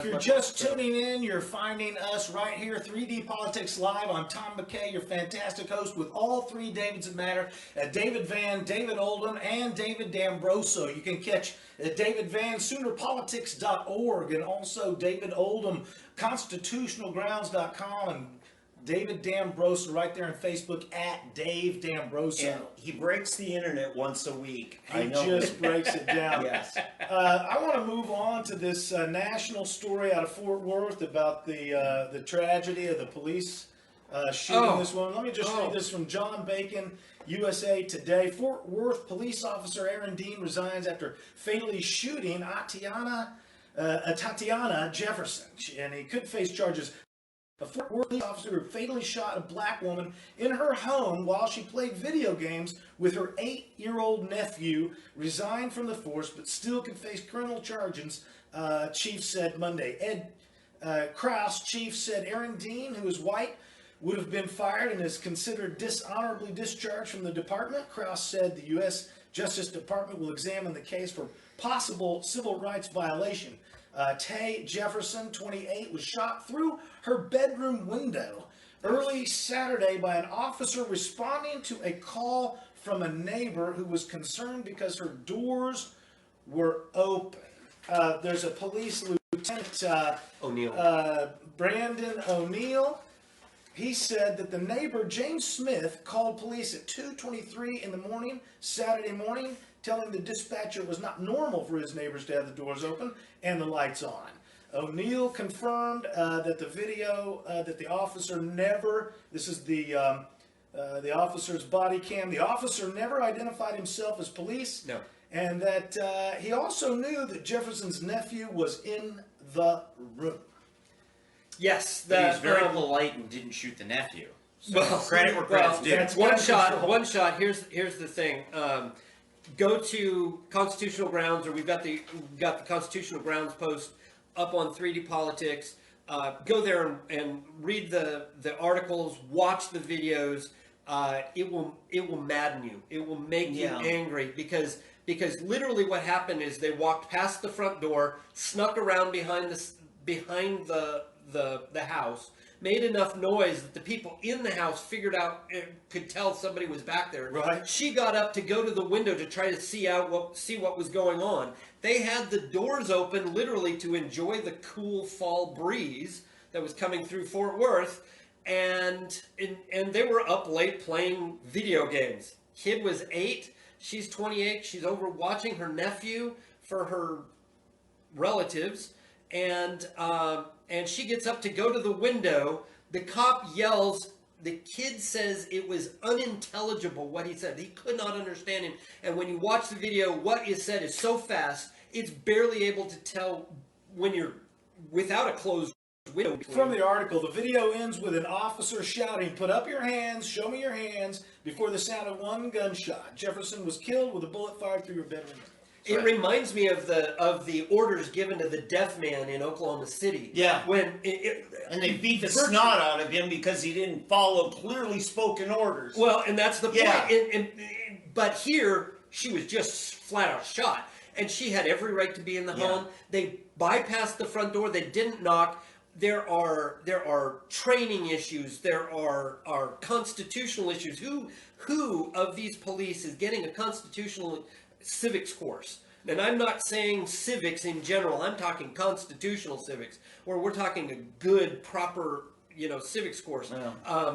If you're just tuning in, you're finding us right here, 3D Politics Live. I'm Tom McKay, your fantastic host with all three Davids that matter, David Van, David Oldham, and David D'Ambroso. You can catch David Van, Soonerpolitics.org, and also David Oldham, ConstitutionalGrounds.com, and David D'Ambroso right there on Facebook at Dave D'Ambroso. And he breaks the internet once a week. He just breaks it down. Yes. I want to move on to this national story out of Fort Worth about the tragedy of the police shooting this woman. Let me just read this from John Bacon, USA Today. Fort Worth police officer Aaron Dean resigns after fatally shooting Tatiana Jefferson, and he could face charges. A Fort Worth police officer who fatally shot a black woman in her home while she played video games with her 8-year-old nephew resigned from the force, but still could face criminal charges, chief said Monday. Ed Krause, chief, said Aaron Dean, who is white, would have been fired and is considered dishonorably discharged from the department. Krause said the U.S. Justice Department will examine the case for possible civil rights violation. Tay Jefferson, 28, was shot through her bedroom window early Saturday by an officer responding to a call from a neighbor who was concerned because her doors were open. There's a police lieutenant, Brandon O'Neill. He said that the neighbor, James Smith, called police at 2:23 in the morning, Saturday morning, telling the dispatcher it was not normal for his neighbors to have the doors open and the lights on. O'Neill confirmed that the video that the officer never, this is the officer's body cam, the officer never identified himself as police. No. And that he also knew that Jefferson's nephew was in the room. Yes. But he was very polite and didn't shoot the nephew. So Well, credit where credit's due. that's One gun shot. control. One shot. Here's the thing. Go to Constitutional Grounds, or we've got the Constitutional Grounds post up on 3D Politics. Go there and read the articles, watch the videos. It will madden you. It will make you angry because literally what happened is they walked past the front door, snuck around behind the house, made enough noise that the people in the house figured out, could tell somebody was back there. Right. She got up to go to the window to try to see what was going on. They had the doors open literally to enjoy the cool fall breeze that was coming through Fort Worth, and they were up late playing video games. Kid was 8, she's 28, she's over watching her nephew for her relatives, and she gets up to go to the window. The cop yells. The kid says it was unintelligible what he said. He could not understand him. And when you watch the video, what is said is so fast, it's barely able to tell when you're without a closed window. From the article, the video ends with an officer shouting, "Put up your hands, show me your hands," before the sound of one gunshot. Jefferson was killed with a bullet fired through her bedroom. It reminds me of the orders given to the deaf man in Oklahoma City. Yeah. And they beat the snot out of him because he didn't follow clearly spoken orders. Well, and that's the point. Yeah. But here, she was just flat out shot. And she had every right to be in the home. They bypassed the front door. They didn't knock. There are training issues. There are constitutional issues. Who of these police is getting a constitutional civics course? And I'm not saying civics in general. I'm talking constitutional civics, where we're talking a good, proper, civics course,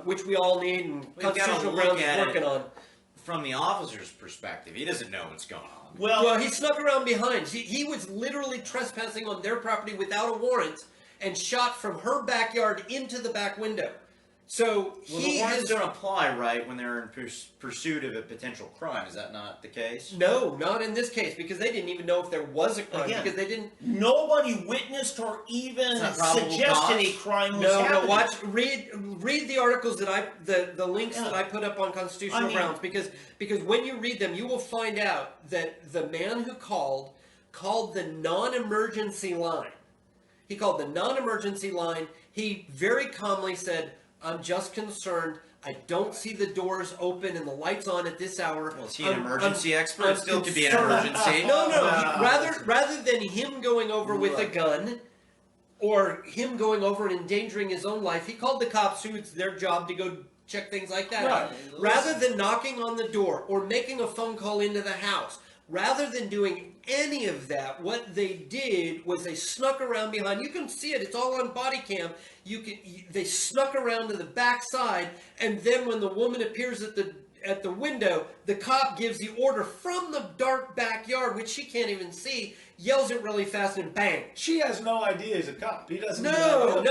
which we all need, and Constitutional Grounds is working on. From the officer's perspective, he doesn't know what's going on. Well, he snuck around behind. He was literally trespassing on their property without a warrant and shot from her backyard into the back window. So the warrants don't apply, right, when they're in pursuit of a potential crime. Is that not the case? No, not in this case, because they didn't even know if there was a crime. Again, because they didn't. Nobody witnessed or even suggested a crime was happening. No. Read the articles that the links that I put up on Constitutional Grounds, because when you read them, you will find out that the man who called the non-emergency line. He called the non-emergency line. He very calmly said, "I'm just concerned. I don't see the doors open and the lights on at this hour." Well, is he an emergency expert? It still could be an emergency. No. Rather than him going over with a gun, or him going over and endangering his own life, he called the cops, who it's their job to go check things like that out. Rather than knocking on the door or making a phone call into the house, rather than doing any of that, what they did was they snuck around behind. You can see it; it's all on body cam. They snuck around to the back side, and then when the woman appears at the window, the cop gives the order from the dark backyard, which she can't even see, yells it really fast, and bang. She has no idea he's a cop. He doesn't. No.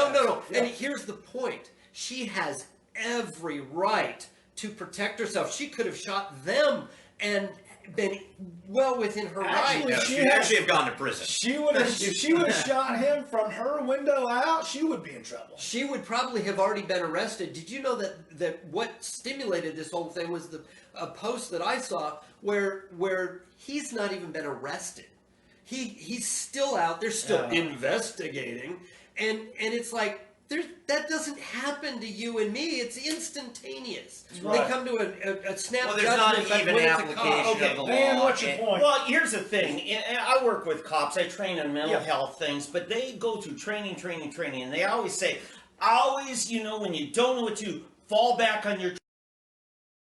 Yeah. And here's the point: she has every right to protect herself. She could have shot them and been well within her right. Yeah, she'd actually have gone to prison. She would have, if she would have shot him from her window out, she would be in trouble. She would probably have already been arrested. Did you know that what stimulated this whole thing was a post that I saw where he's not even been arrested. He's still out. They're still investigating, and it's like, that doesn't happen to you and me. It's instantaneous. Right. They come to a snap Well, there's judgment. not It's like, even when it's a application cop. of the Dan, law. what's your point? Well, here's the thing. I work with cops. I train on mental health things, but they go through training, and they always say, always, when you don't know what to, fall back on your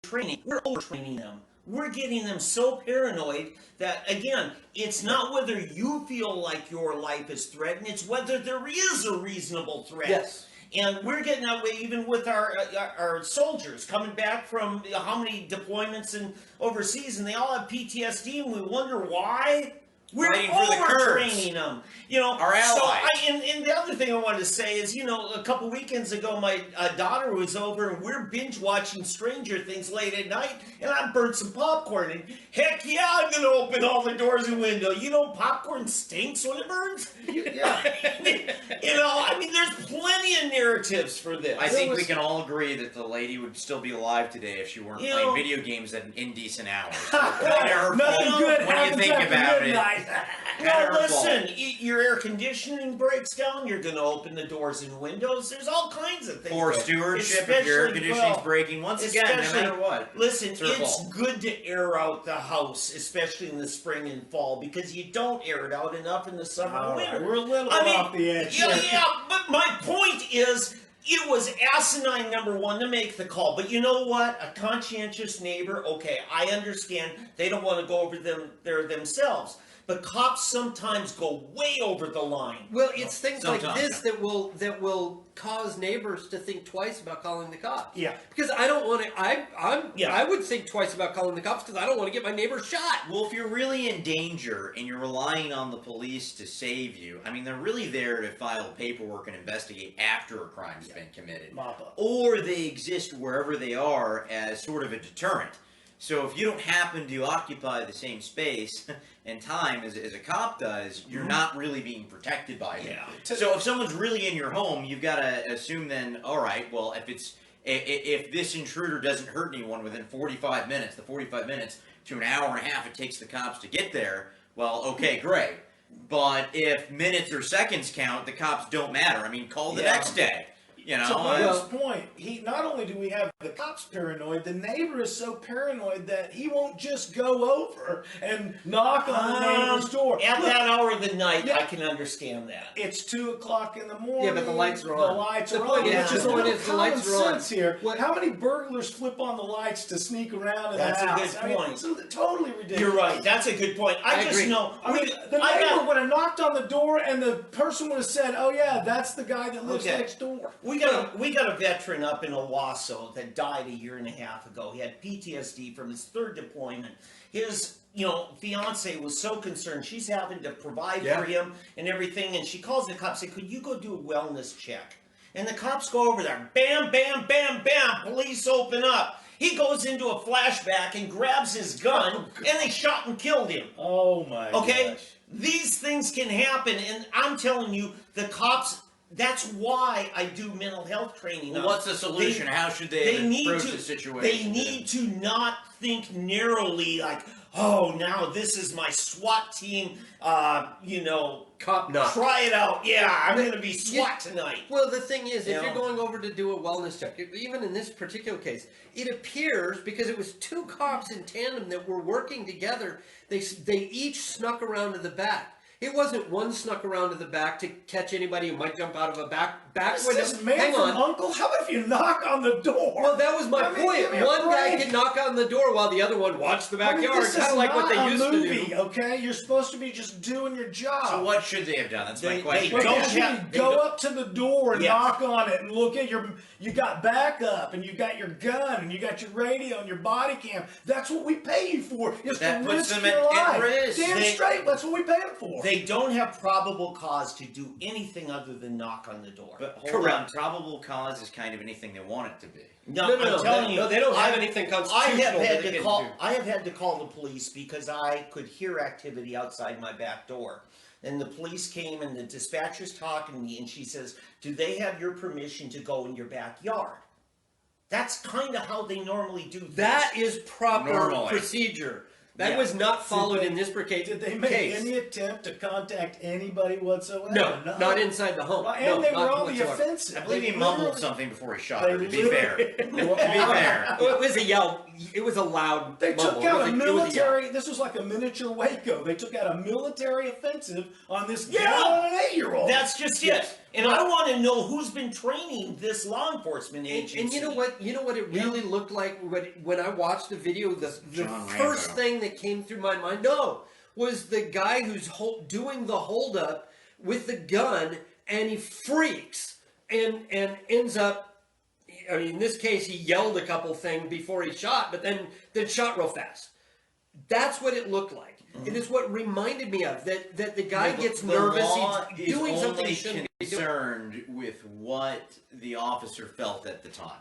training. We're overtraining them. We're getting them so paranoid that, again, it's not whether you feel like your life is threatened, it's whether there is a reasonable threat. Yes. And we're getting that way even with our soldiers coming back from how many deployments and overseas, and they all have PTSD, and we wonder why. We're Fighting for the overtraining them. Our allies. And the other thing I wanted to say is, a couple weekends ago, my daughter was over, and we're binge watching Stranger Things late at night, and I burnt some popcorn. And heck yeah, I'm going to open all the doors and windows. Popcorn stinks when it burns. Yeah. There's plenty of narratives for this. I think we can all agree that the lady would still be alive today if she weren't playing video games at indecent hours. Nothing good when you happens think after about midnight. Well, listen, your air conditioning breaks down, you're going to open the doors and windows. There's all kinds of things. Poor stewardship if your air conditioning's breaking. Once again, no matter what. Listen, it's her fault. good to air out the house, especially in the spring and fall, because you don't air it out enough in the summer and winter. We're a little off the edge. Yeah, but my point is, it was asinine, number one, to make the call. But you know what? A conscientious neighbor, okay, I understand they don't want to go over there themselves. But cops sometimes go way over the line. Well, it's things like Sometimes, this that will cause neighbors to think twice about calling the cops. Yeah. Because I don't want to. I would think twice about calling the cops because I don't want to get my neighbor shot. Well, if you're really in danger and you're relying on the police to save you, they're really there to file paperwork and investigate after a crime's been committed. Mop up. Or they exist wherever they are as sort of a deterrent. So if you don't happen to occupy the same space and time as a cop does, you're not really being protected by them. Yeah. So if someone's really in your home, you've got to assume then, all right, well, if this intruder doesn't hurt anyone within 45 minutes, the 45 minutes to an hour and a half it takes the cops to get there, well, okay, great. But if minutes or seconds count, the cops don't matter. Call the next day. To Brian's point, not only do we have the cops paranoid, the neighbor is so paranoid that he won't just go over and knock on the neighbor's door. At that hour of the night, I can understand that. It's 2 o'clock in the morning. Yeah, but the lights are on. The lights The are point on. is, Which is the point a is, the common lights are on. sense here. How many burglars flip on the lights to sneak around in That's the a house? good point. It's totally ridiculous. You're right. That's a good point. I just agree. know. The neighbor would have knocked on the door, and the person would have said, "Oh yeah, that's the guy that lives next door." We got a veteran up in Owasso that died a year and a half ago. He had PTSD from his 3rd deployment. His fiance was so concerned. She's having to provide for him and everything, and she calls the cops and says, "Could you go do a wellness check?" And the cops go over there. Bam, bam, bam, bam. Police open up. He goes into a flashback and grabs his gun, and they shot and killed him. Oh my Okay? gosh. These things can happen, and I'm telling you, the cops, that's why I do mental health training. Well, what's the solution? How should they approach the situation? They need to not think narrowly like, oh, now this is my SWAT team, Cop knock. try it out. Yeah, I'm going to be SWAT tonight. Well, the thing is, if You you're know? going over to do a wellness check, even in this particular case, it appears, because it was 2 cops in tandem that were working together, they each snuck around to the back. It wasn't one snuck around to the back to catch anybody who might jump out of a back Is window. this man Hang from on. Uncle? How about if you knock on the door? Well, that was my I mean, point. give me a One guy break. could knock on the door while the other one watched the backyard. This is Kind of like what not they a used movie, to do. okay? You're supposed to be just doing your job. So what should they have done? That's my question. Well, don't you should have- go they don't- up to the door and Yes. knock on it and look at you got backup and you got your gun and you got your radio and your body cam. That's what we pay you for. Is That to puts risk them your at life. risk. Damn They- straight. That's what we pay them for. They don't have probable cause to do anything other than knock on the door. But hold Correct. on, probable cause is kind of anything they want it to be. No, I'm telling you, they don't have I- anything I constitutional. have had that they to can call. do. I have had to call the police because I could hear activity outside my back door. And the police came and the dispatcher's talking to me and she says, "Do they have your permission to go in your backyard?" That's kind of how they normally do things. That is proper Normally. procedure. That Yeah. was not followed they- in this case. Did they make case. any attempt to contact anybody whatsoever? No, not inside the home. Well, and no, they not were on the whatsoever. offensive. I believe They he mumbled literally- something before he shot they her, to be literally- fair. To be fair. It was a yell. It was a loud. They mumble. took out a It was yell. military. This was like a miniature Waco. They took out a military offensive on this Yeah. gal and an 8-year-old. That's just it. And I want to know who's been training this law enforcement agency. And you know what? You know what it really looked like when I watched the video. The John first Rambo. thing that came through my mind, was the guy who's doing the holdup with the gun, and he freaks and ends up. I mean, in this case, he yelled a couple things before he shot, but then shot real fast. That's what it looked like. And it's what reminded me of that the guy Yeah, but gets the nervous. law He's is doing something only he shouldn't be doing. concerned with what the officer felt at the time.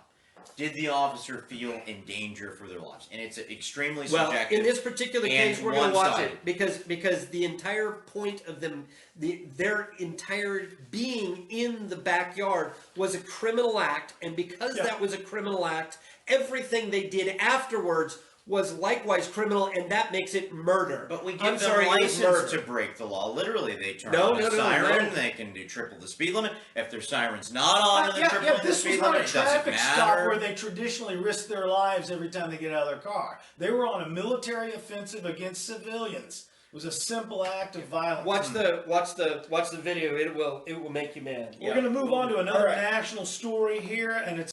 Did the officer feel in danger for their lives? And it's extremely Well, subjective. in this particular and case, we're going to watch one-sided. it because the entire point of their entire being in the backyard was a criminal act, and because that was a criminal act, everything they did afterwards was likewise criminal, and that makes it murder. But we give I'm them sorry, it was license to murder. break the law. Literally, they turn No, on a no, no, siren. no. They can do triple the speed limit. If their siren's not on, and they're Yeah, tripling the this was speed not limit, a it doesn't traffic stop matter. where they traditionally risk their lives every time they get out of their car. They were on a military offensive against civilians. It was a simple act of violence. Watch the video. It will make you mad. We're going to move on to another All right. national story here, and it's